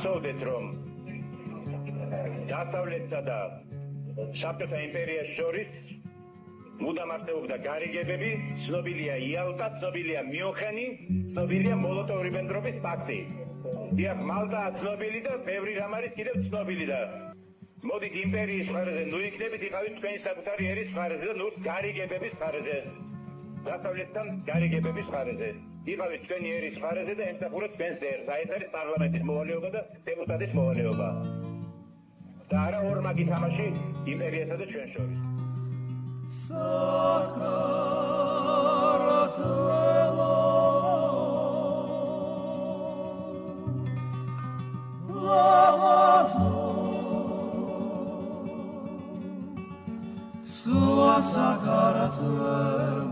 გახსოვდეთ, რომ დასავლეთსა და საბჭოთა იმპერიას შორის მუდამ არსებობდა გარიგებები, ცნობილია იალტა, ცნობილია მიუნხენი, ცნობილია მოლოტოვ-რიბენტროპის პაქტი. დიახ, მალტაა ცნობილი და ბევრი რამ არის კიდევ ცნობილი და მოდით იმპერიის მხარეზე, ნუ იქნებით იყავით თქვენი საკუთარი ერის მხარეზე და ნუ გარიგებების მხარეზე. დასავლეთთან გარიგებების მხარეზე. იყავით თქვენი ერის მხარეზე და ემსახურეთ თქვენს ერს. აი ეს არის პარლამენტის მოვალეობა და დეპუტატის მოვალეობა. და არა ორმაგი თამაში იმპერიასა და ჩვენ შორის. Sakaratvelo Lamazno Skva Sakaratvelo